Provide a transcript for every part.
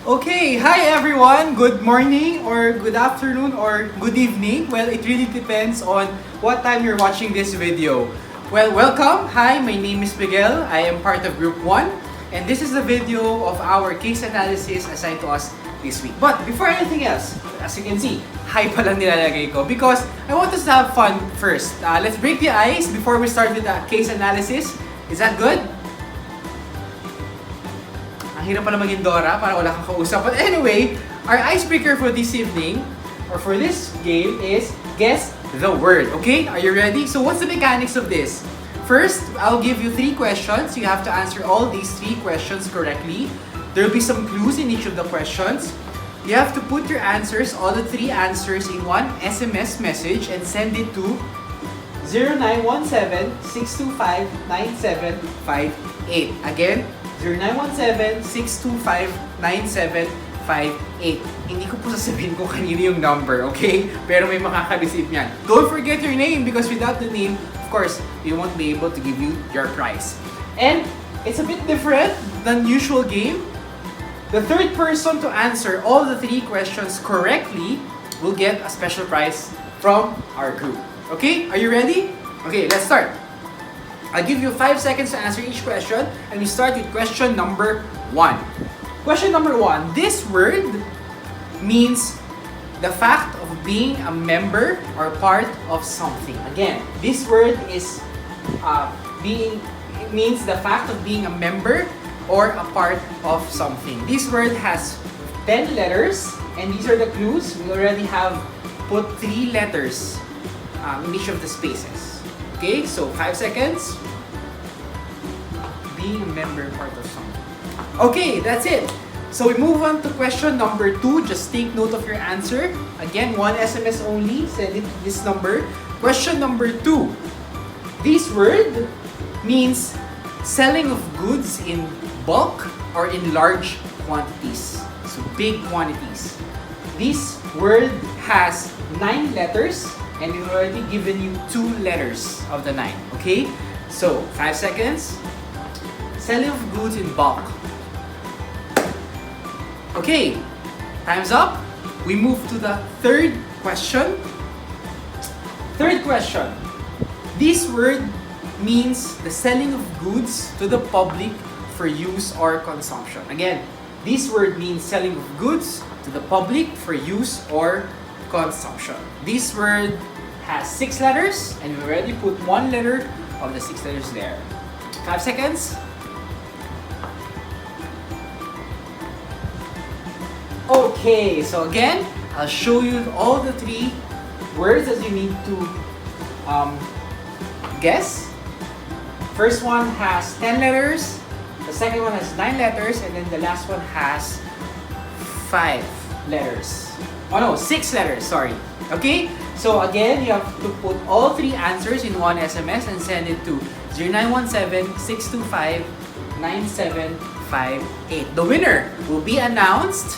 Okay, hi everyone. Good morning or good afternoon or good evening. Well, it really depends on what time you're watching this video. Well, welcome. Hi, my name is Miguel. I am part of Group 1 and this is the video of our case analysis assigned to us this week. But before anything else, as you can see, hi pa lang nilalagay ko because I want us to have fun first. Let's break the ice before we start with the case analysis. Is that good? Hirap pala maging Dora para wala kang kausap. But anyway, our icebreaker for this evening or for this game is guess the word. Okay? Are you ready? So what's the mechanics of this? First, I'll give you 3 questions. You have to answer all these 3 questions correctly. There will be some clues in each of the questions. You have to put your answers, all the 3 answers, in one SMS message and send it to 0917-625-9758. Again, 0917-625-9758. Hindi ko po sasabihin kung kanino yung number, okay? Pero may makaka-receive niyan. Don't forget your name because without the name, of course, we won't be able to give you your prize. And it's a bit different than usual game. The third person to answer all the 3 questions correctly will get a special prize from our group. Okay? Are you ready? Okay, let's start. I'll give you 5 seconds to answer each question, and we start with question number 1. Question number 1. This word means the fact of being a member or part of something. Again, this word is it means the fact of being a member or a part of something. This word has 10 letters, and these are the clues. We already have put 3 letters in each of the spaces. Okay, so 5 seconds. Being a member, part of something. Okay, that's it. So we move on to question number 2. Just take note of your answer. Again, 1 SMS only. Send it to this number. Question number 2. This word means selling of goods in bulk or in large quantities. So big quantities. This word has 9 letters. And we've already given you 2 letters of the 9. Okay? So, 5 seconds. Selling of goods in bulk. Okay. Time's up. We move to the third question. Third question. This word means the selling of goods to the public for use or consumption. Again, this word means selling of goods to the public for use or consumption. This word has 6 letters and we already put 1 letter of the 6 letters there. 5 seconds. Okay, so again, I'll show you all the 3 words that you need to guess. First one has 10 letters, the second one has 9 letters, and then the last one has 5 letters. Oh no, 6 letters, sorry. Okay? So again, you have to put all 3 answers in 1 SMS and send it to 0917-625-9758. The winner will be announced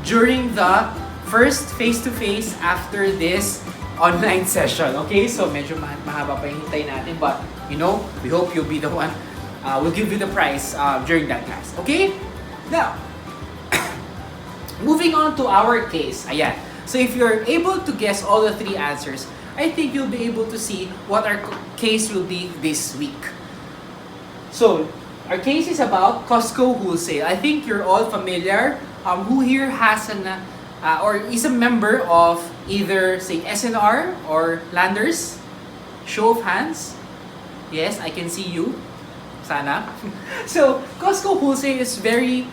during the first face-to-face after this online session. Okay? So medyo mahaba pa yung hintay natin, but you know, we hope you'll be the one. We'll give you the prize during that class. Okay? Now, moving on to our case. Ayan. So if you're able to guess all the 3 answers, I think you'll be able to see what our case will be this week. So, our case is about Costco Wholesale. I think you're all familiar. Who here has or is a member of either, say, SNR or Landers? Show of hands. Yes, I can see you. Sana. So, Costco Wholesale is very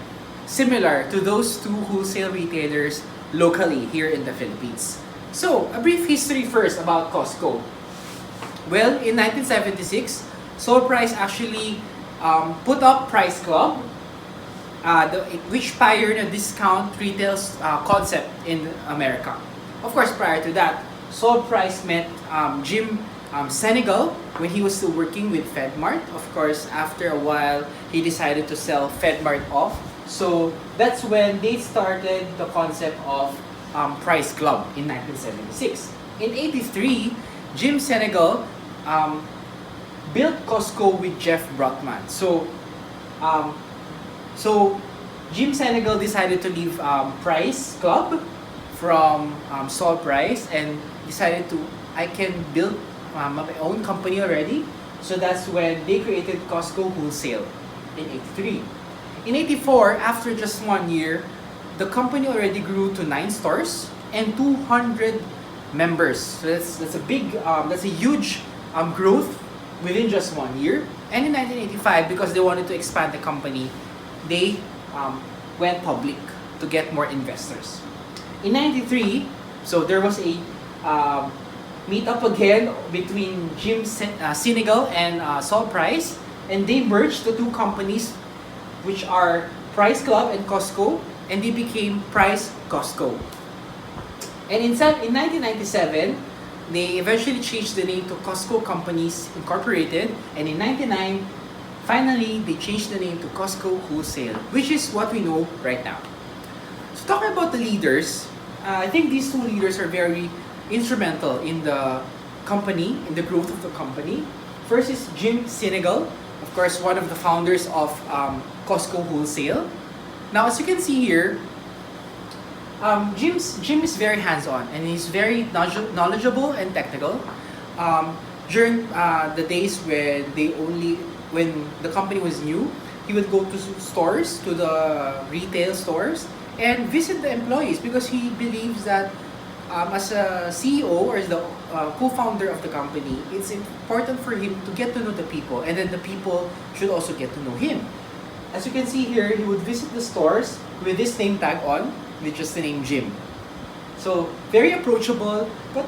similar to those 2 wholesale retailers locally here in the Philippines. So, a brief history first about Costco. Well, in 1976, Soul Price actually put up Price Club, which pioneered a discount retail concept in America. Of course, prior to that, Soul Price met Jim Senegal when he was still working with FedMart. Of course, after a while, he decided to sell FedMart off. So that's when they started the concept of Price Club in 1976. In 1983, Jim Senegal built Costco with Jeff Brotman. So Jim Senegal decided to leave Price Club from Sol Price and decided to, I can build my own company already. So that's when they created Costco Wholesale in 83. In 84, after just 1 year, the company already grew to 9 stores and 200 members. So that's a big, that's a huge growth within just 1 year. And in 1985, because they wanted to expand the company, they went public to get more investors. In 93, so there was a meet-up again between Jim Senegal and Sol Price, and they merged the two companies, which are Price Club and Costco, and they became Price Costco. And in 1997, they eventually changed the name to Costco Companies Incorporated, and in 99, finally, they changed the name to Costco Wholesale, which is what we know right now. So talking about the leaders, I think these two leaders are very instrumental in the company, in the growth of the company. First is Jim Senegal, of course, one of the founders of Costco Wholesale. Now, as you can see here, Jim is very hands-on and he's very knowledgeable and technical. During the days when the company was new, he would go to stores, to the retail stores, and visit the employees because he believes that as a CEO or as the co-founder of the company, it's important for him to get to know the people, and then the people should also get to know him. As you can see here, he would visit the stores with this name tag on, with just the name Jim. So very approachable, but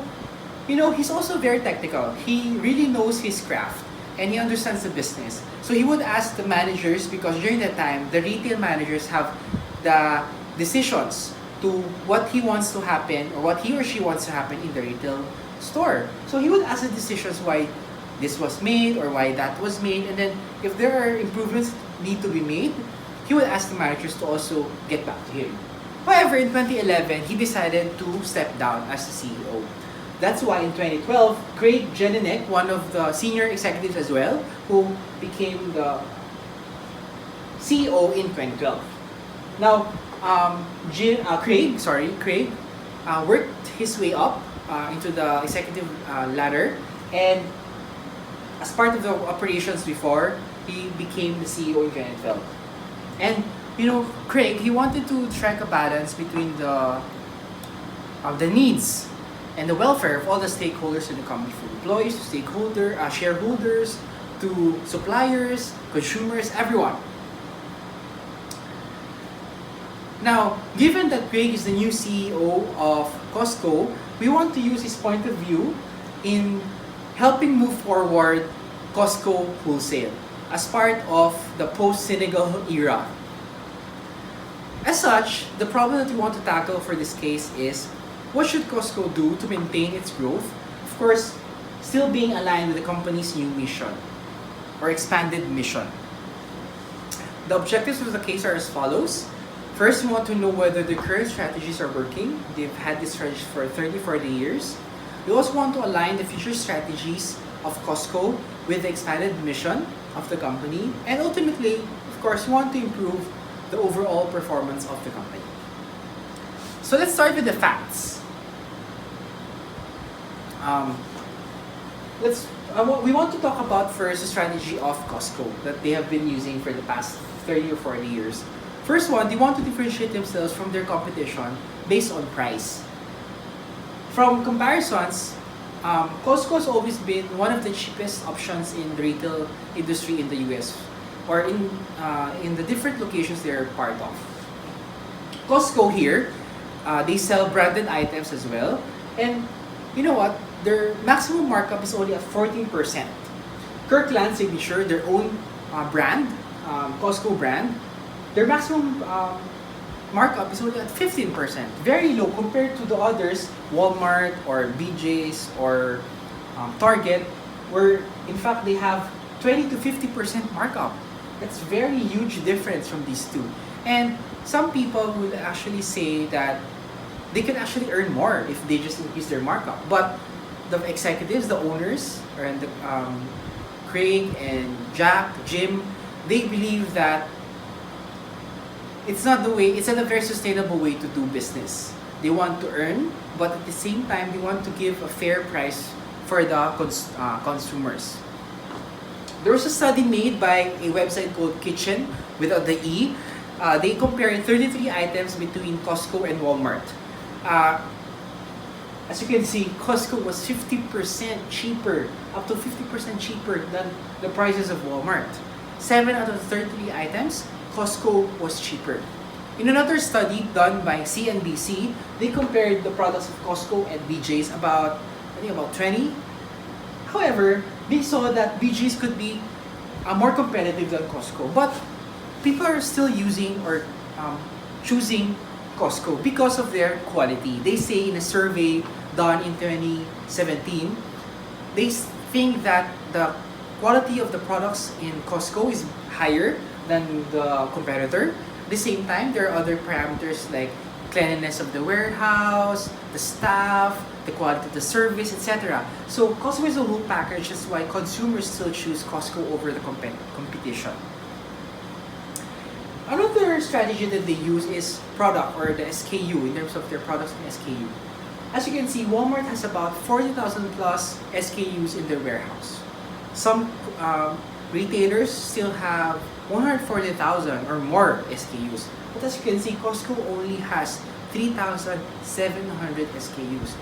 he's also very technical. He really knows his craft and he understands the business. So he would ask the managers, because during that time, the retail managers have the decisions to what he wants to happen or what he or she wants to happen in the retail store. So he would ask the decisions why this was made or why that was made, and then if there are improvements need to be made, he would ask the managers to also get back to him. However, in 2011, he decided to step down as the CEO. That's why in 2012, Craig Jelinek, one of the senior executives as well, who became the CEO in 2012. Now, Craig worked his way up into the executive ladder, and as part of the operations before, he became the CEO in 2012. And Craig, he wanted to strike a balance between the needs and the welfare of all the stakeholders in the company, from employees to shareholders, to suppliers, consumers, everyone. Now, given that Craig is the new CEO of Costco, we want to use his point of view in helping move forward Costco Wholesale as part of the post-Senegal era. As such, the problem that we want to tackle for this case is, what should Costco do to maintain its growth? Of course, still being aligned with the company's new mission or expanded mission. The objectives of the case are as follows. First, we want to know whether the current strategies are working. They've had this strategy for 30-40 years. We also want to align the future strategies of Costco with the expanded mission of the company. And ultimately, of course, we want to improve the overall performance of the company. So let's start with the facts. We want to talk about first the strategy of Costco that they have been using for the past 30 or 40 years. First one, they want to differentiate themselves from their competition based on price. From comparisons, Costco has always been one of the cheapest options in the retail industry in the US, or in the different locations they're part of. Costco here, they sell branded items as well, and you know what? Their maximum markup is only at 14%. Kirkland Signature, their own brand, Costco brand, their maximum markup is only at 15%. Very low compared to the others, Walmart or BJ's or Target, where in fact they have 20 to 50% markup. That's very huge difference from these two. And some people will actually say that they can actually earn more if they just increase their markup. But the executives, the owners, and the Craig and Jack, Jim, they believe that it's not the way, it's not a very sustainable way to do business. They want to earn, but at the same time, they want to give a fair price for the consumers. There was a study made by a website called Cocjin, without the E. They compared 33 items between Costco and Walmart. As you can see, Costco was 50% cheaper, up to 50% cheaper than the prices of Walmart. 7 out of 33 items, Costco was cheaper. In another study done by CNBC, they compared the products of Costco and BJ's about, I think about 20. However, they saw that BJ's could be more competitive than Costco. But people are still using or choosing Costco because of their quality. They say in a survey done in 2017, they think that the quality of the products in Costco is higher than the competitor. At the same time, there are other parameters like cleanliness of the warehouse, the staff, the quality of the service, etc. So Costco is a whole package. That's why consumers still choose Costco over the competition. Another strategy that they use is product or the SKU in terms of their products and SKU. As you can see, Walmart has about 40,000 plus SKUs in their warehouse. Some retailers still have 140,000 or more SKUs. But as you can see, Costco only has 3,700 SKUs.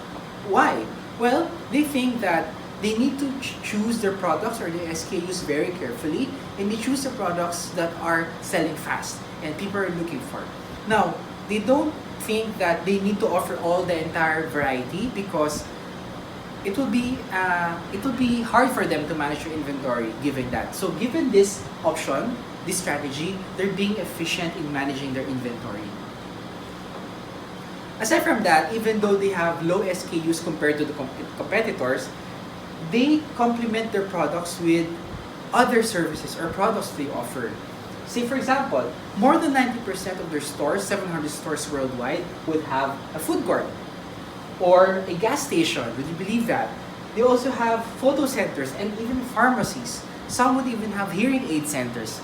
Why? Well, they think that they need to choose their products or their SKUs very carefully, and they choose the products that are selling fast and people are looking for. Now, they don't think that they need to offer all the entire variety because it will be hard for them to manage their inventory given that. So given this option, this strategy, they're being efficient in managing their inventory. Aside from that, even though they have low SKUs compared to the competitors, they complement their products with other services or products they offer. Say for example, more than 90% of their stores, 700 stores worldwide, would have a food court or a gas station. Would you believe that? They also have photo centers and even pharmacies. Some would even have hearing aid centers.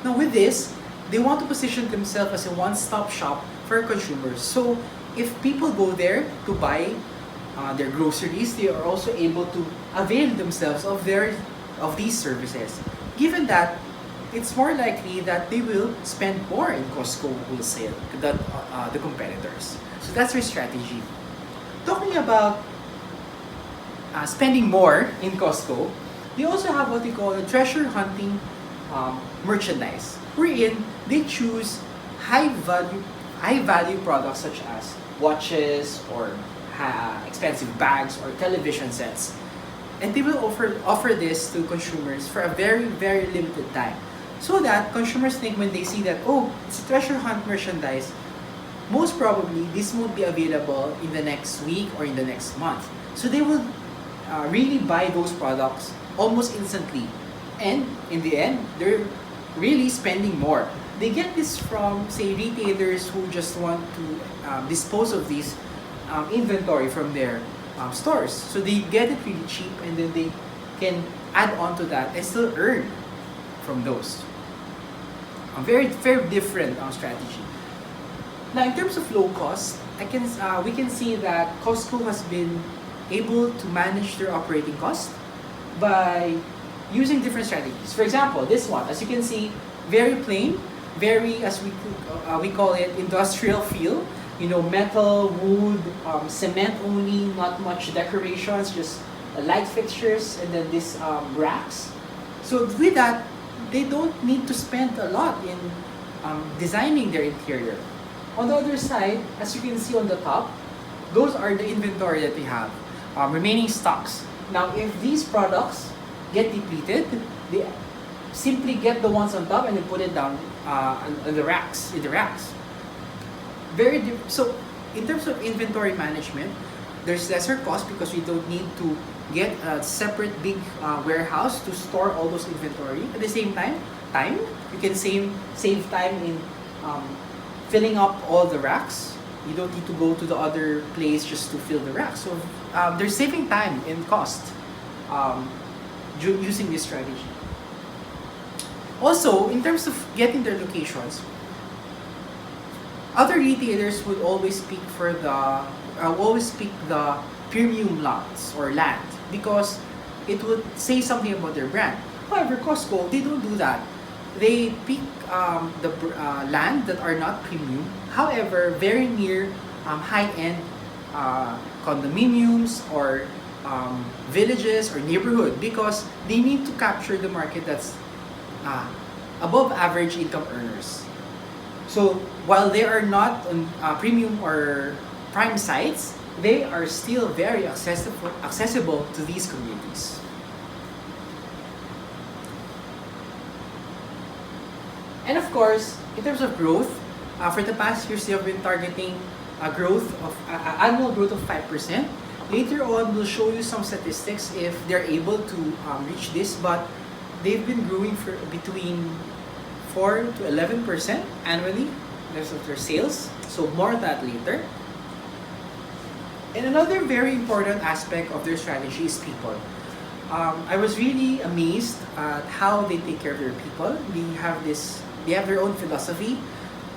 Now with this, they want to position themselves as a one-stop shop for consumers. So if people go there to buy their groceries, they are also able to avail themselves of these services. Given that, it's more likely that they will spend more in Costco Wholesale than the competitors. So that's their strategy. Talking about spending more in Costco, they also have what they call a treasure hunting merchandise, wherein they choose high value products such as watches or expensive bags or television sets, and they will offer this to consumers for a very limited time, so that consumers think when they see that, oh, it's a treasure hunt merchandise, most probably this won't be available in the next week or in the next month. So they will really buy those products almost instantly, and in the end, they're really spending more. They get this from, say, retailers who just want to dispose of these inventory from their stores. So they get it really cheap, and then they can add on to that and still earn from those. A very different strategy. Now, in terms of low cost, we can see that Costco has been able to manage their operating cost by using different strategies. For example, this one, as you can see, very plain, very, as we call it, industrial feel. You know, metal, wood, cement only, not much decorations, just light fixtures, and then these racks. So with that, they don't need to spend a lot in designing their interior. On the other side, as you can see on the top, those are the inventory that we have, remaining stocks. Now, if these products get depleted, they simply get the ones on top and then put it down in the racks. So, in terms of inventory management, there's lesser cost because we don't need to get a separate big warehouse to store all those inventory. At the same time, you can save time in filling up all the racks. You don't need to go to the other place just to fill the racks. So they're saving time and cost using this strategy. Also, in terms of getting their locations, Other retailers would always always pick the premium lots or land because it would say something about their brand. However, Costco, they don't do that. They pick land that are not premium, however, very near high-end condominiums or villages or neighborhood because they need to capture the market that's uh, above average income earners. So while they are not on premium or prime sites, they are still very accessible to these communities. And of course, in terms of growth, for the past years, they have been targeting a growth of annual growth of 5%. Later on, we'll show you some statistics if they're able to reach this, but they've been growing for between 4 to 11% annually in terms of their sales. So more on that later. And another very important aspect of their strategy is people. I was really amazed at how they take care of their people. They have their own philosophy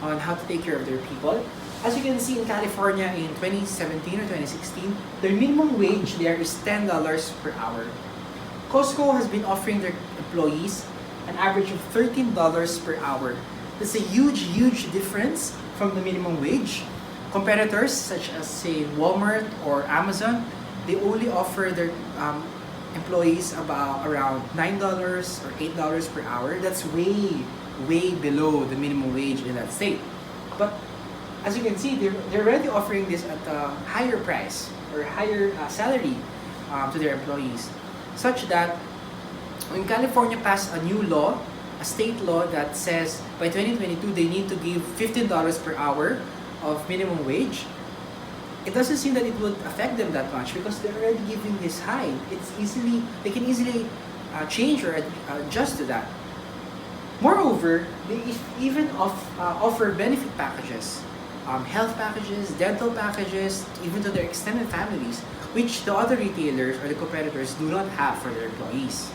on how to take care of their people. As you can see in California in 2017 or 2016, their minimum wage there is $10 per hour. Costco has been offering their employees an average of $13 per hour. That's a huge, huge difference from the minimum wage. Competitors such as say Walmart or Amazon, they only offer their employees about around $9 or $8 per hour. That's way, way below the minimum wage in that state. But as you can see, they're already offering this at a higher price or higher salary to their employees, such that when California passed a new law, a state law that says by 2022 they need to give $15 per hour of minimum wage, it doesn't seem that it would affect them that much because they're already giving this high. They can easily change or adjust to that. Moreover, they even offer benefit packages, health packages, dental packages, even to their extended families, which the other retailers or the competitors do not have for their employees.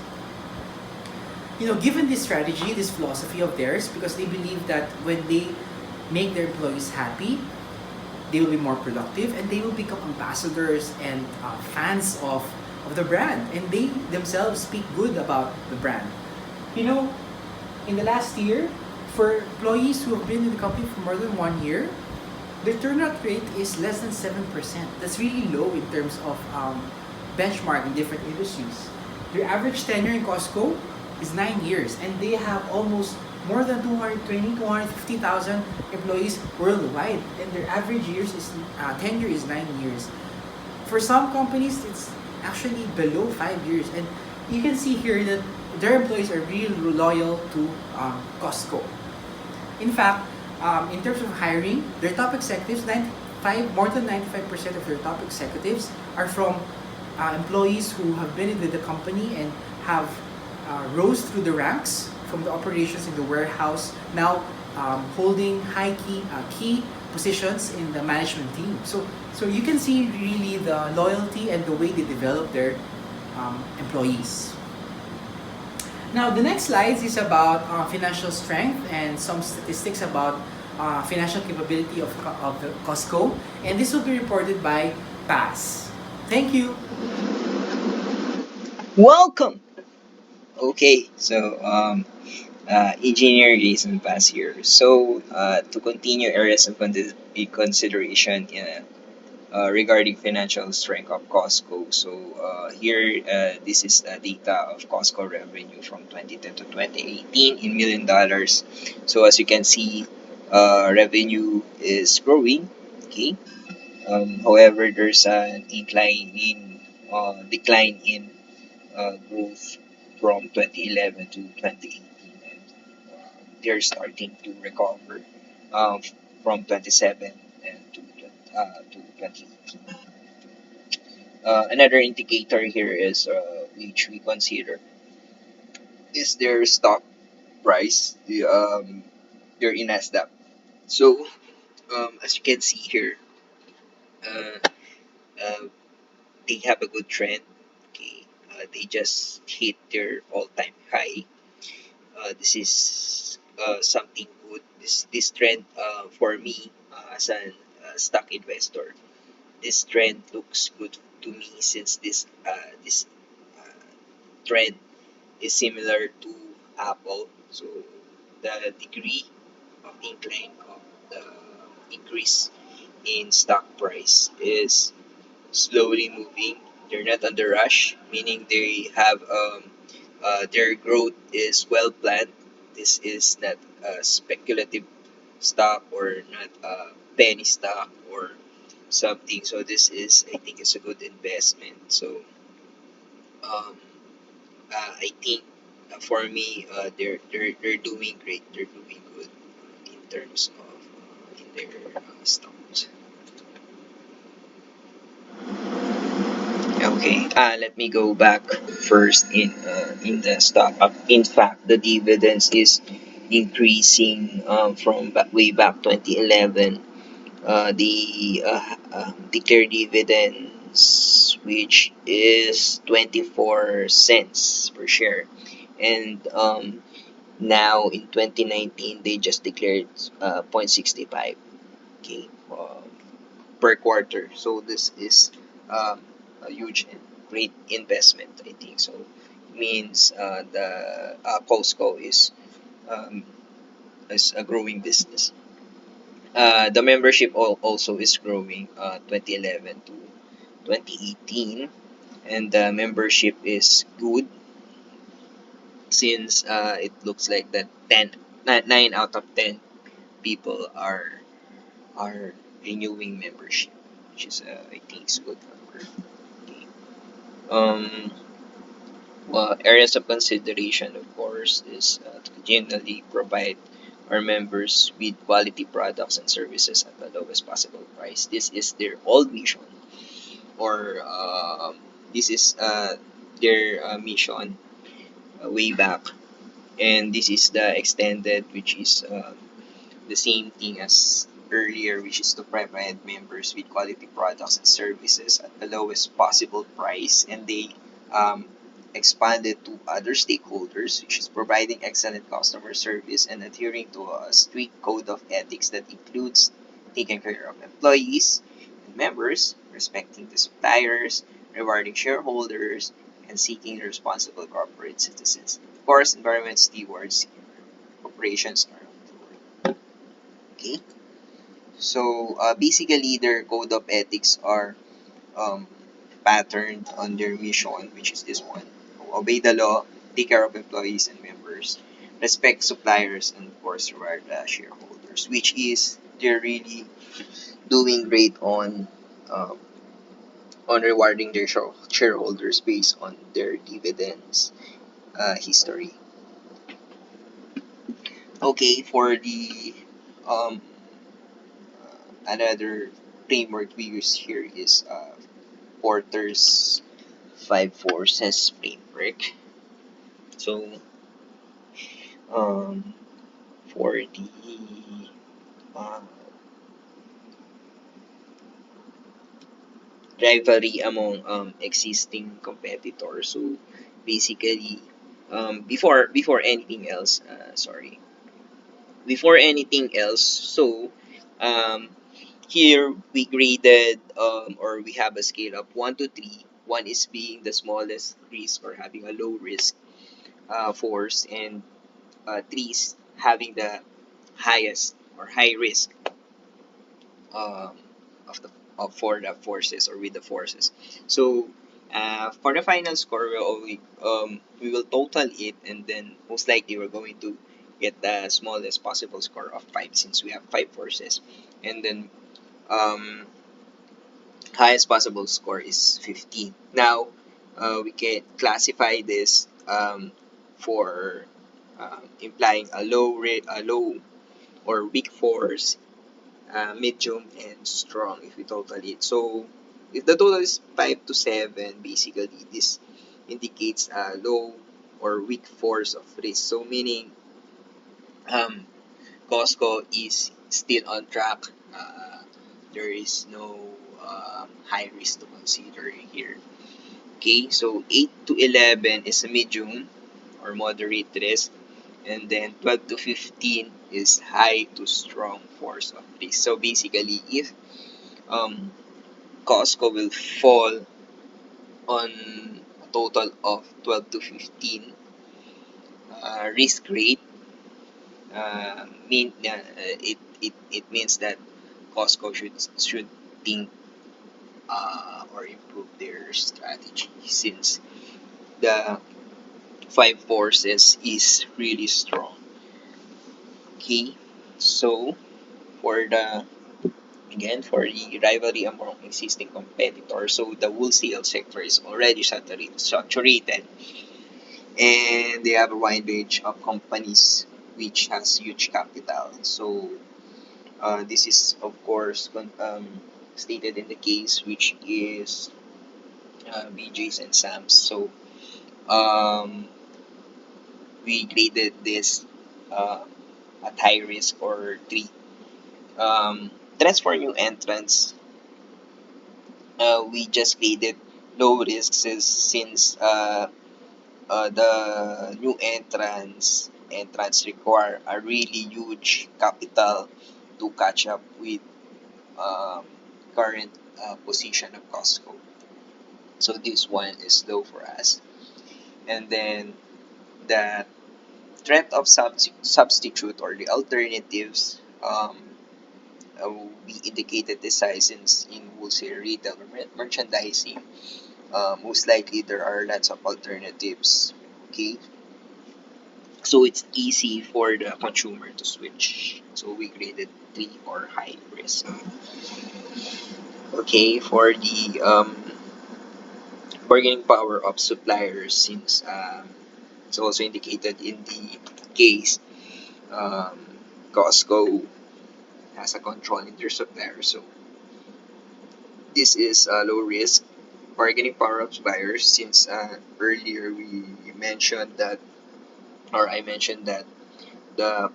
Given this strategy, this philosophy of theirs, because they believe that when they make their employees happy, they will be more productive and they will become ambassadors and fans of the brand, and they themselves speak good about the brand. In the last year, for employees who have been in the company for more than 1 year, their turnout rate is less than 7%. That's really low in terms of benchmark in different industries. Their average tenure in Costco is 9 years, and they have almost more than 250,000 employees worldwide, and their average tenure is 9 years. For some companies, it's actually below 5 years, and you can see here that their employees are really loyal to Costco. In fact, in terms of hiring, their top executives, more than 95% of their top executives are from employees who have been with the company and have rose through the ranks from the operations in the warehouse, now holding key positions in the management team. So you can see really the loyalty and the way they develop their employees. Now, the next slides is about financial strength and some statistics about financial capability of the Costco. And this will be reported by Paz. Thank you. Welcome. Okay, engineer Jason Pass here. To continue areas of consideration regarding financial strength of Costco. Here, this is the data of Costco revenue from 2010 to 2018 in million dollars. So as you can see, revenue is growing. Okay. However, there's a decline in growth from 2011 to 2018, and they're starting to recover um, from 27 and to 2018. Another indicator here is which we consider is their stock price. They're in Nasdaq. So as you can see here, uh, uh, they have a good trend. Okay, they just hit their all-time high. This is something good. This trend for me as an stock investor. This trend looks good to me since this trend is similar to Apple. So the degree of incline of the increase in stock price is slowly moving. They're not on the rush, meaning they have their growth is well planned. This is not a speculative stock or not a penny stock or something. So this is, I think, it's a good investment. So um, I think for me, they're doing great. They're doing good in terms of in their stocks. Okay, let me go back first in the stock. In fact, the dividends is increasing from way back 2011. The declared dividends, which is 24 cents per share, and now in 2019 they just declared 0.65 k per quarter. So this is a huge and great investment, I think. So it means the Costco um, is a growing business. The membership also is growing 2011 to 2018, and the membership is good since it looks like that 9 out of 10 people are renewing membership, which is I think is a good number. Okay. Um, Areas of consideration, of course, is to generally provide our members with quality products and services at the lowest possible price. This is their old mission, or this is their mission way back, and this is the extended, which is the same thing as earlier, which is to provide members with quality products and services at the lowest possible price. And they um, expanded to other stakeholders, which is providing excellent customer service and adhering to a strict code of ethics that includes taking care of employees and members, respecting the suppliers, rewarding shareholders, and seeking responsible corporate citizens. Of course, environment stewards operations are okay. So basically, their code of ethics are um, patterned on their mission, which is this one: obey the law, take care of employees and members, respect suppliers, and of course reward shareholders. Which is they're really doing great on rewarding their shareholders based on their dividends history. Okay, for the um, another framework we use here is Porter's 5 forces framework. So, um, for the uh, rivalry among existing competitors. So, basically, before anything else, before anything else, so um, here we graded or we have a scale of 1 to 3. 1 is being the smallest risk or having a low risk force, and 3 is having the highest or high risk um, of the for the forces or with the forces. So for the final score, we will total it, and then most likely we're going to get the smallest possible score of 5 since we have 5 forces, and then um, highest possible score is 15. Now we can classify this for implying a low or weak force, medium, and strong if we total it. So if the total is 5 to 7, basically this indicates a low or weak force of risk. So meaning um, Costco is still on track. There is no high risk to consider here. Okay, so 8 to 11 is a medium or moderate risk. and then 12 to 15 is high to strong force of risk. So basically, if um, Costco will fall on a total of 12 to 15 risk rate, it means that Costco should think or improve their strategy, since the five forces is really strong. Okay, so for the again for the rivalry among existing competitors, so the wholesale sector is already saturated, and they have a wide range of companies which has huge capital. So this is of course stated in the case, which is BJ's and Sam's. So um, we graded this uh, at high risk or 3. Trends for new entrants, we just graded low risks since the new entrants require a really huge capital to catch up with um, current position of Costco. So this one is low for us. And then the threat of substitute or the alternatives, we indicated the size in wholesale retail or merchandising. Most likely there are lots of alternatives. Okay, so it's easy for the consumer to switch. So we graded 3 or high risk. Okay, for the bargaining power of suppliers, since it's also indicated in the case, um, Costco has a control in their suppliers. So this is a low risk bargaining power of suppliers, since earlier we mentioned that, or I mentioned that the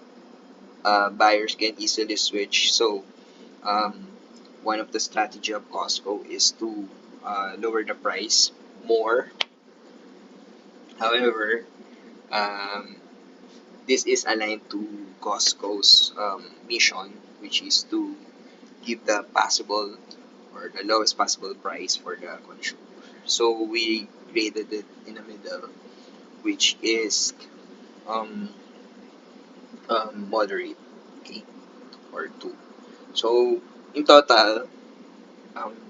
buyers can easily switch. So um, one of the strategy of Costco is to lower the price more. However, um, this is aligned to Costco's mission, which is to give the possible or the lowest possible price for the consumer. So we graded it in the middle, which is um, moderate, okay, or 2. So in total,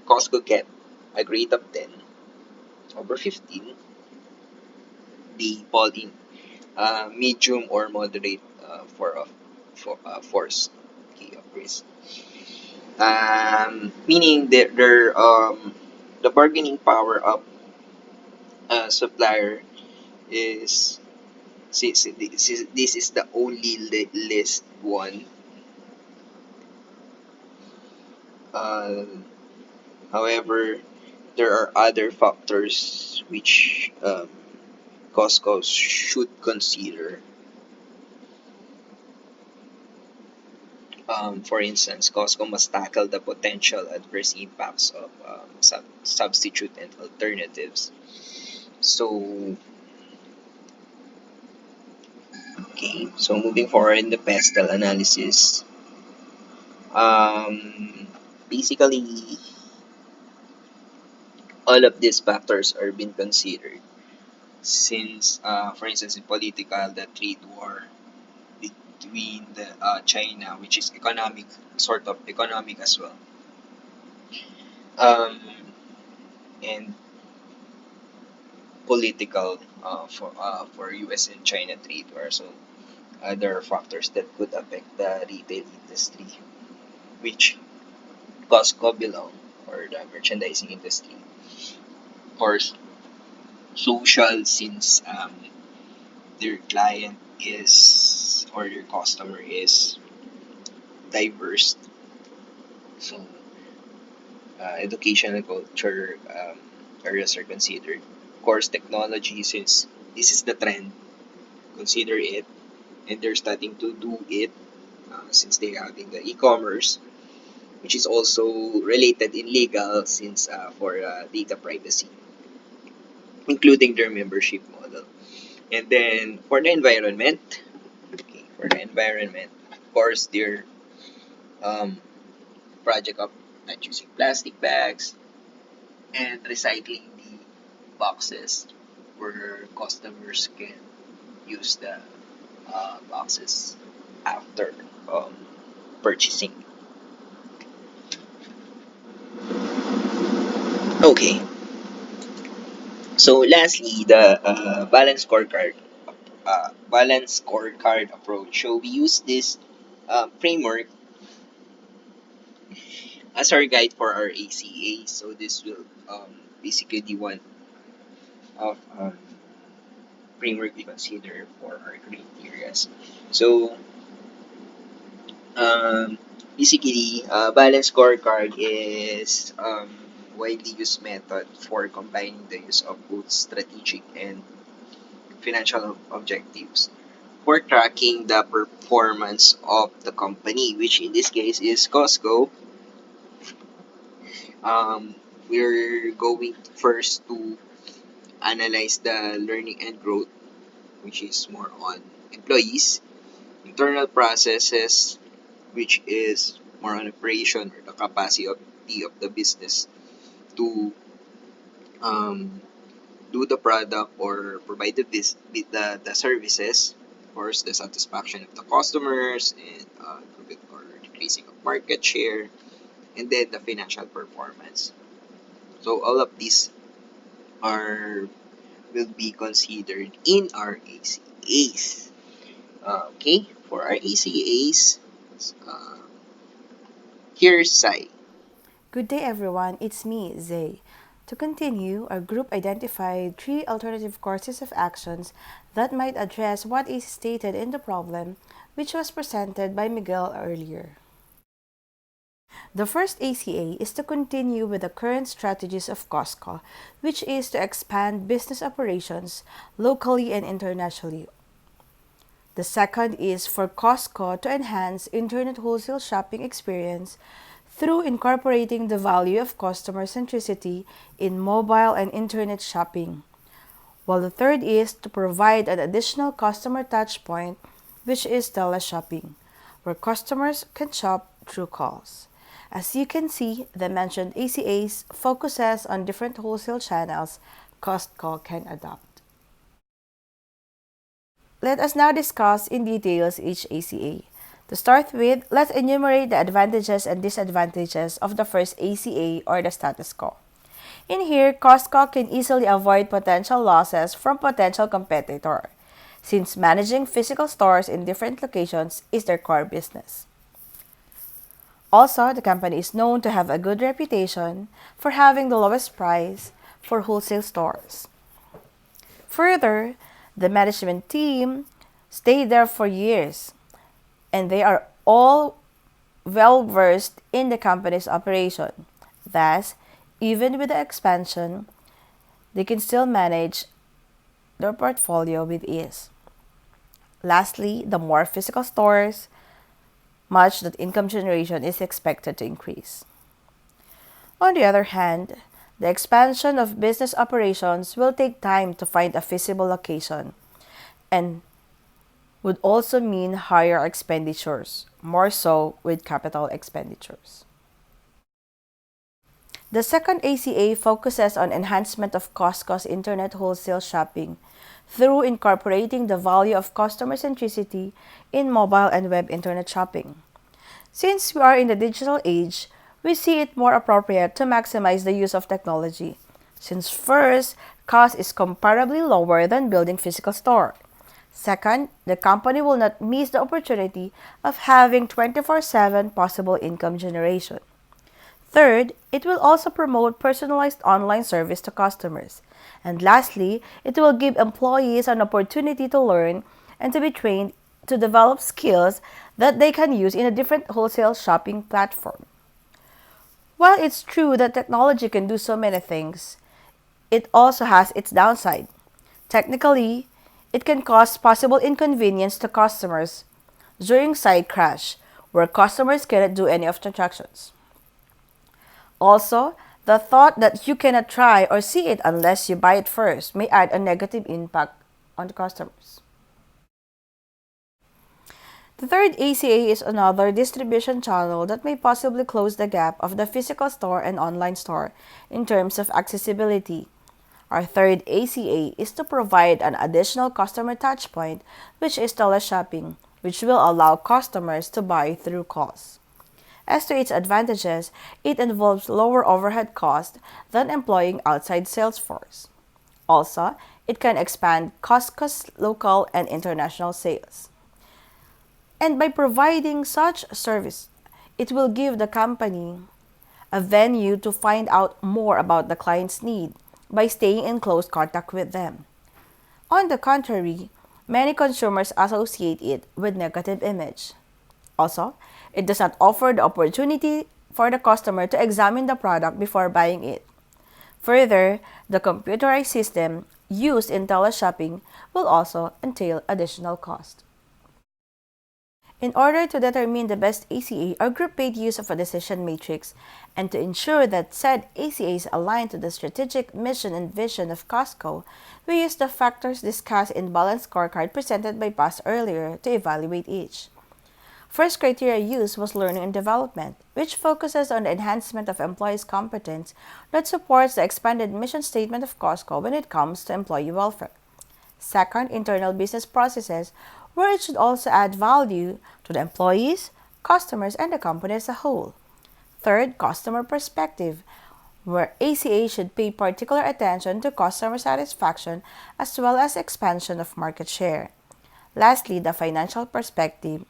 Costco get a grade of 10 over 15. They fall in medium or moderate force, okay, of risk. Meaning that the bargaining power of supplier is, this is the only list one. Uh, However, there are other factors which Costco should consider. For instance, Costco must tackle the potential adverse impacts of substitute and alternatives. So, okay, so moving forward in the pestle analysis, basically all of these factors are being considered, since, for instance, in political, the trade war between the China, which is economic, sort of economic as well, um, and political for U.S. and China trade war. So there are factors that could affect the retail industry, which Costco belong, or the merchandising industry. Of course, social, since their client is, or their customer is diverse. So education and culture areas are considered. Of course, technology, since this is the trend, consider it, and they're starting to do it since they're having the e-commerce, which is also related in legal, since for data privacy, including their membership model. And then for the environment, for the environment. Of course, their um, project of not using plastic bags and recycling the boxes where customers can use the boxes after um, purchasing. Okay, so lastly, the balance scorecard approach. So we use this framework as our guide for our ACA. So this will basically the one of framework we consider for our criteria. So um, basically, balance scorecard is widely used method for combining the use of both strategic and financial objectives for tracking the performance of the company, which in this case is Costco. Um, we're going first to analyze the learning and growth, which is more on employees, internal processes, which is more on operation or the capacity of the business to um, do the product or provide the services. Of course, the satisfaction of the customers and improving or decreasing of market share, and then the financial performance. So all of these are will be considered in our ACAs. Okay, for our ACAs, uh, here's Sai. Good day, everyone. It's me, Zay. To continue, our group identified three alternative courses of actions that might address what is stated in the problem, which was presented by Miguel earlier. The first ACA is to continue with the current strategies of Costco, which is to expand business operations locally and internationally. The second is for Costco to enhance internet wholesale shopping experience through incorporating the value of customer centricity in mobile and internet shopping. While the third is to provide an additional customer touchpoint, which is teleshopping, where customers can shop through calls. As you can see, the mentioned ACAs focuses on different wholesale channels Costco can adopt. Let us now discuss in details each ACA. To start with, let's enumerate the advantages and disadvantages of the first ACA or the status quo. In here, Costco can easily avoid potential losses from potential competitor, since managing physical stores in different locations is their core business. Also, the company is known to have a good reputation for having the lowest price for wholesale stores. Further, the management team stayed there for years and they are all well versed in the company's operation. Thus, even with the expansion, they can still manage their portfolio with ease. Lastly, the more physical stores, much that income generation is expected to increase. On the other hand, the expansion of business operations will take time to find a feasible location and would also mean higher expenditures, more so with capital expenditures. The second ACA focuses on enhancement of Costco's internet wholesale shopping through incorporating the value of customer centricity in mobile and web internet shopping. Since we are in the digital age, we see it more appropriate to maximize the use of technology, since first, cost is comparably lower than building physical store. Second, the company will not miss the opportunity of having 24/7 possible income generation. Third, it will also promote personalized online service to customers. And lastly, it will give employees an opportunity to learn and to be trained to develop skills that they can use in a different wholesale shopping platform. While it's true that technology can do so many things, it also has its downside. Technically, it can cause possible inconvenience to customers during site crash, where customers cannot do any of transactions. Also, the thought that you cannot try or see it unless you buy it first may add a negative impact on the customers. The third ACA is another distribution channel that may possibly close the gap of the physical store and online store in terms of accessibility. Our third ACA is to provide an additional customer touchpoint, which is teleshopping, which will allow customers to buy through calls. As to its advantages, it involves lower overhead costs than employing outside sales force. Also, it can expand Costco's local and international sales. And by providing such service, it will give the company a venue to find out more about the client's need by staying in close contact with them. On the contrary, many consumers associate it with negative image. Also, it does not offer the opportunity for the customer to examine the product before buying it. Further, the computerized system used in teleshopping will also entail additional cost. In order to determine the best ACA, our group made use of a decision matrix, and to ensure that said ACA is aligned to the strategic mission and vision of Costco, we used the factors discussed in balanced scorecard presented by Paz earlier to evaluate each. First criteria used was learning and development, which focuses on the enhancement of employees' competence that supports the expanded mission statement of Costco when it comes to employee welfare. Second, internal business processes, where it should also add value to the employees, customers, and the company as a whole. Third, customer perspective, where ACA should pay particular attention to customer satisfaction as well as expansion of market share. Lastly, the financial perspective,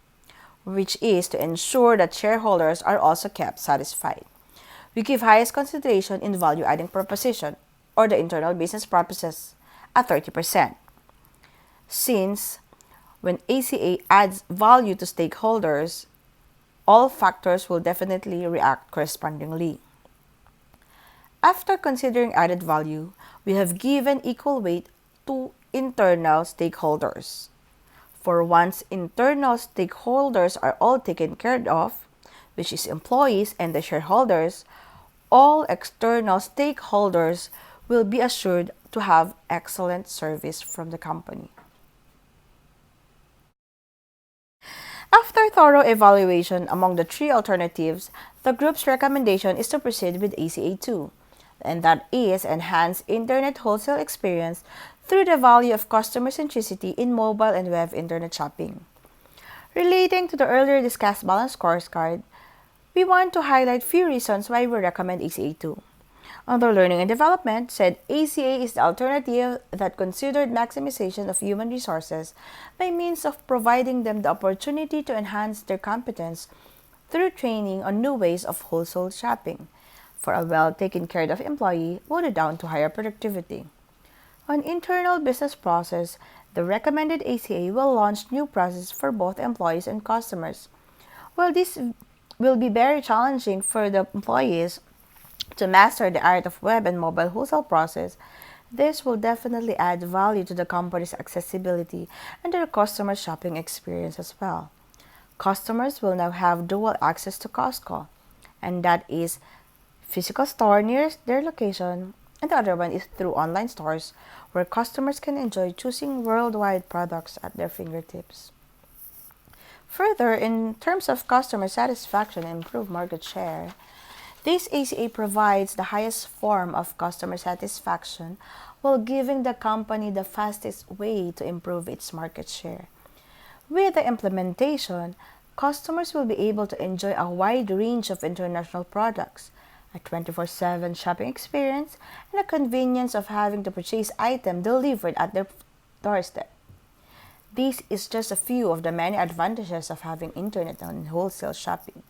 which is to ensure that shareholders are also kept satisfied. We give highest consideration in value-adding proposition, or the internal business purposes, at 30%. Since when ACA adds value to stakeholders, all factors will definitely react correspondingly. After considering added value, we have given equal weight to internal stakeholders. For once internal stakeholders are all taken care of, which is employees and the shareholders, all external stakeholders will be assured to have excellent service from the company. After thorough evaluation among the three alternatives, the group's recommendation is to proceed with ACA 2, and that is enhance internet wholesale experience through the value of customer centricity in mobile and web internet shopping. Relating to the earlier discussed balanced scorecard, we want to highlight few reasons why we recommend ACA 2. Under learning and development, said ACA is the alternative that considered maximization of human resources by means of providing them the opportunity to enhance their competence through training on new ways of wholesale shopping for a well taken care of employee voted down to higher productivity. On internal business process, the recommended ACA will launch new processes for both employees and customers. While this will be very challenging for the employees to master the art of web and mobile wholesale process, this will definitely add value to the company's accessibility and their customer shopping experience as well. Customers will now have dual access to Costco, and that is physical store near their location, and the other one is through online stores where customers can enjoy choosing worldwide products at their fingertips. Further, in terms of customer satisfaction and improved market share, this ACA provides the highest form of customer satisfaction while giving the company the fastest way to improve its market share. With the implementation, customers will be able to enjoy a wide range of international products, a 24/7 shopping experience, and the convenience of having the purchased item delivered at their doorstep. This is just a few of the many advantages of having internet and wholesale shopping.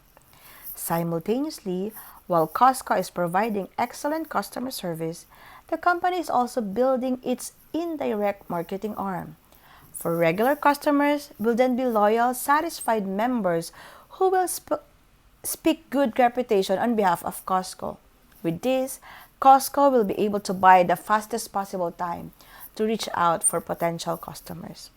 Simultaneously, while Costco is providing excellent customer service, the company is also building its indirect marketing arm. For regular customers will then be loyal, satisfied members who will speak good reputation on behalf of Costco. With this, Costco will be able to buy the fastest possible time to reach out for potential customers.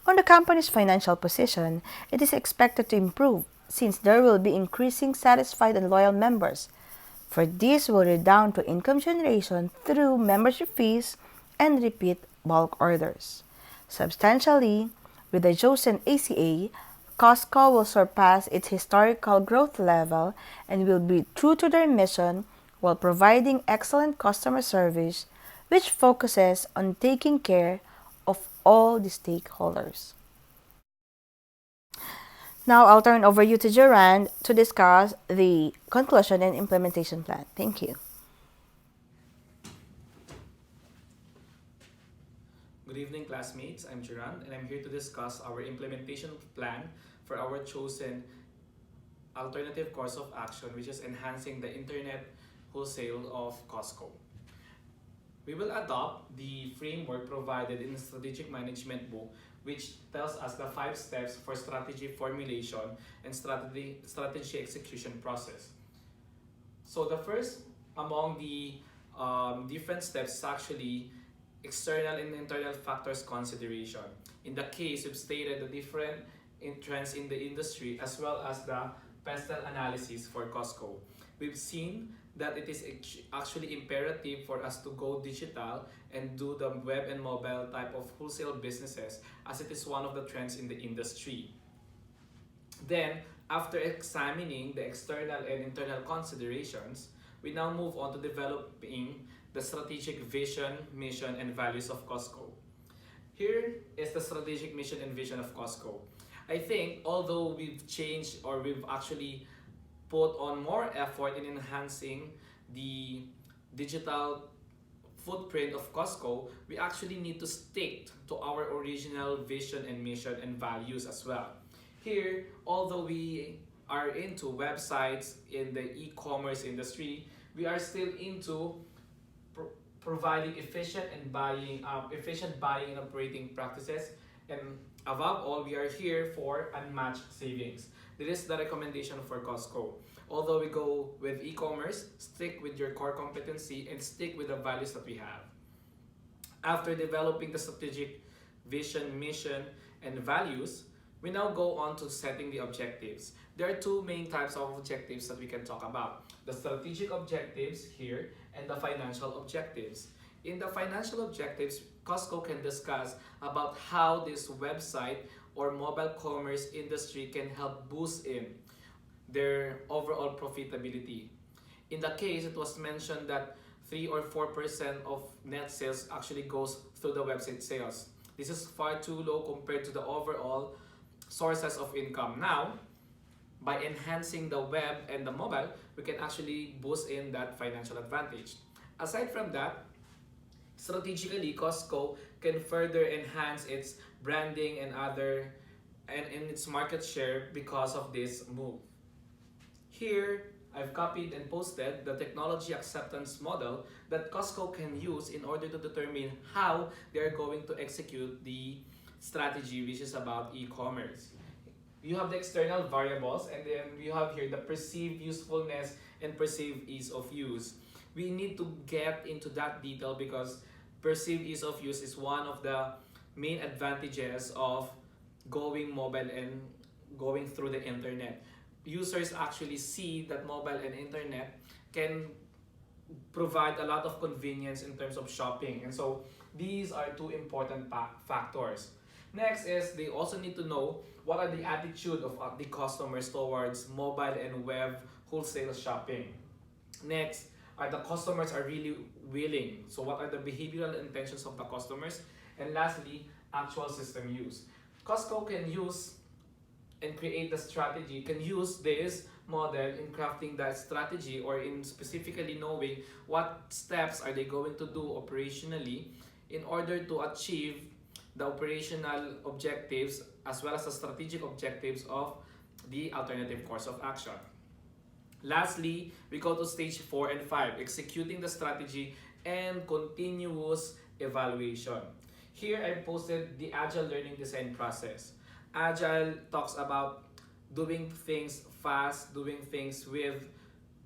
On the company's financial position, it is expected to improve since there will be increasing satisfied and loyal members. For this will redound to income generation through membership fees and repeat bulk orders. Substantially, With the chosen ACA, Costco will surpass its historical growth level and will be true to their mission while providing excellent customer service, which focuses on taking care of all the stakeholders. Now I'll turn over you to Gerand to discuss the conclusion and implementation plan. Thank you. Good evening, classmates. I'm Gerand, and I'm here to discuss our implementation plan for our chosen alternative course of action, which is enhancing the internet wholesale of Costco. We will adopt the framework provided in the strategic management book, which tells us the 5 steps for strategy formulation and strategy execution process. So the first among the different steps is actually external and internal factors consideration. In the case, we've stated the different trends in the industry as well as the pestle analysis for Costco. We've seen that it is actually imperative for us to go digital and do the web and mobile type of wholesale businesses, as it is one of the trends in the industry. Then, after examining the external and internal considerations, we now move on to developing the strategic vision, mission, and values of Costco. Here is the strategic mission and vision of Costco. I think although we've changed or we've actually put on more effort in enhancing the digital footprint of Costco, we actually need to stick to our original vision and mission and values as well. Here, although we are into websites in the e-commerce industry, we are still into providing efficient buying and operating practices, and above all, we are here for unmatched savings. This is the recommendation for Costco. Although we go with e-commerce, stick with your core competency and stick with the values that we have. After developing the strategic vision, mission, and values, we now go on to setting the objectives. There are 2 main types of objectives that we can talk about: the strategic objectives here and the financial objectives. In the financial objectives, Costco can discuss about how this website or mobile commerce industry can help boost in their overall profitability. In the case, it was mentioned that 3 or 4% of net sales actually goes through the website sales. This is far too low compared to the overall sources of income. Now, by enhancing the web and the mobile, we can actually boost in that financial advantage. Aside from that, strategically, Costco can further enhance its branding and its market share because of this move. Here, I've copied and posted the technology acceptance model that Costco can use in order to determine how they're going to execute the strategy, which is about e-commerce. You have the external variables, and then you have here the perceived usefulness and perceived ease of use. We need to get into that detail because perceived ease of use is one of the main advantages of going mobile and going through the internet. Users actually see that mobile and internet can provide a lot of convenience in terms of shopping, and so these are 2 important factors. Next is they also need to know what are the attitude of the customers towards mobile and web wholesale shopping. Next are the customers are really willing. So what are the behavioral intentions of the customers? And lastly, actual system use. Costco can use and create the strategy, can use this model in crafting that strategy or in specifically knowing what steps are they going to do operationally in order to achieve the operational objectives as well as the strategic objectives of the alternative course of action. Lastly, we go to stage 4 and 5, executing the strategy and continuous evaluation. Here I posted the Agile Learning Design process. Agile talks about doing things fast, doing things with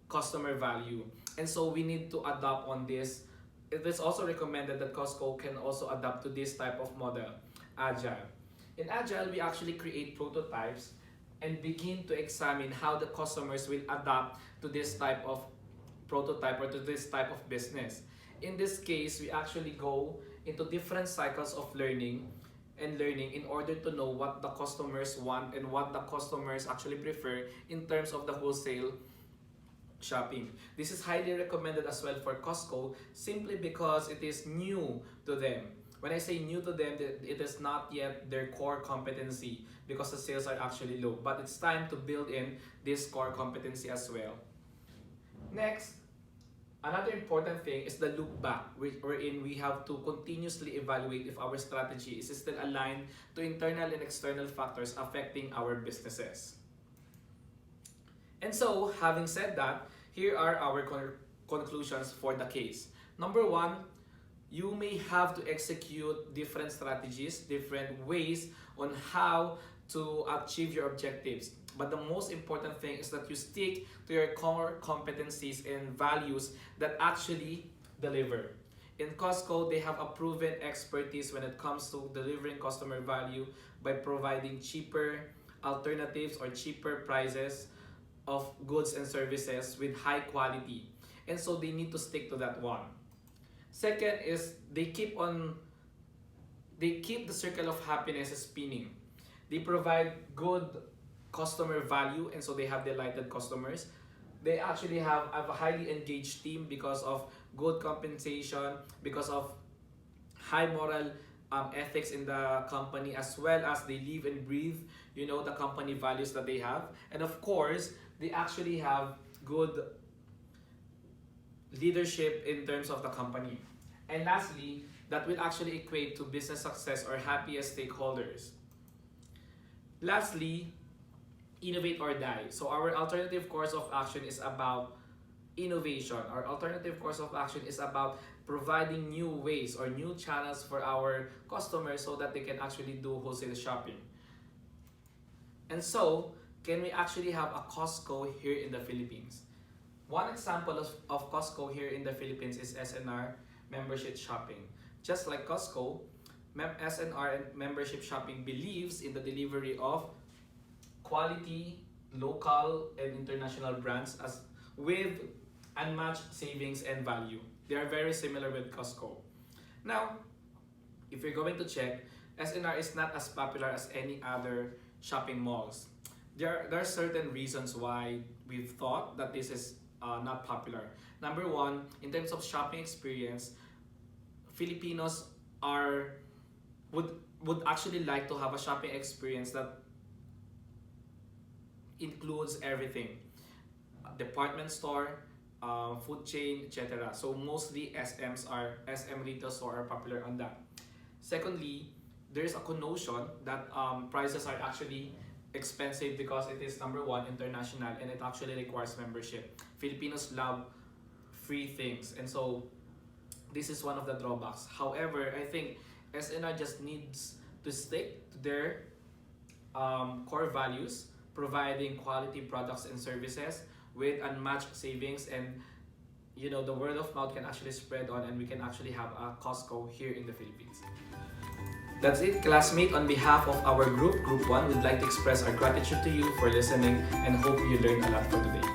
customer value. And so we need to adapt on this. It is also recommended that Costco can also adapt to this type of model, Agile. In Agile, we actually create prototypes and begin to examine how the customers will adapt to this type of prototype or to this type of business. In this case, we actually go into different cycles of learning and learning in order to know what the customers want and what the customers actually prefer in terms of the wholesale shopping. This is highly recommended as well for Costco simply because it is new to them. When I say new to them, it is not yet their core competency because the sales are actually low. But it's time to build in this core competency as well. Next, another important thing is the look back, wherein we have to continuously evaluate if our strategy is still aligned to internal and external factors affecting our businesses. And so, having said that, here are our conclusions for the case. Number one, you may have to execute different strategies, different ways on how to achieve your objectives. But the most important thing is that you stick to your core competencies and values that actually deliver. In Costco, they have a proven expertise when it comes to delivering customer value by providing cheaper alternatives or cheaper prices of goods and services with high quality. And so they need to stick to that one. Second is they keep the circle of happiness spinning. They provide good customer value, and so they have delighted customers. They actually have a highly engaged team because of good compensation, because of high moral ethics in the company, as well as they live and breathe, the company values that they have. And of course, they actually have good leadership in terms of the company. And lastly, that will actually equate to business success or happiest stakeholders. Lastly, innovate or die. So our alternative course of action is about innovation. Our alternative course of action is about providing new ways or new channels for our customers so that they can actually do wholesale shopping. And so, can we actually have a Costco here in the Philippines? One example of Costco here in the Philippines is SNR membership shopping. Just like Costco, SNR membership shopping believes in the delivery of quality, local, and international brands as with unmatched savings and value. They are very similar with Costco. Now, if you're going to check, SNR is not as popular as any other shopping malls. There are certain reasons why we've thought that this is not popular. Number one, in terms of shopping experience, Filipinos would actually like to have a shopping experience that includes everything: department store, food chain, etc. So mostly SM retail store are popular on that. Secondly, there's a connotation that prices are actually expensive because it is, number one, international, and it actually requires membership. Filipinos love free things, and so this is one of the drawbacks. However, I think SNR just needs to stick to their core values, providing quality products and services with unmatched savings, and the word of mouth can actually spread on, and we can actually have a Costco here in the Philippines. That's it, classmate. On behalf of our group 1, we'd like to express our gratitude to you for listening and hope you learned a lot for today.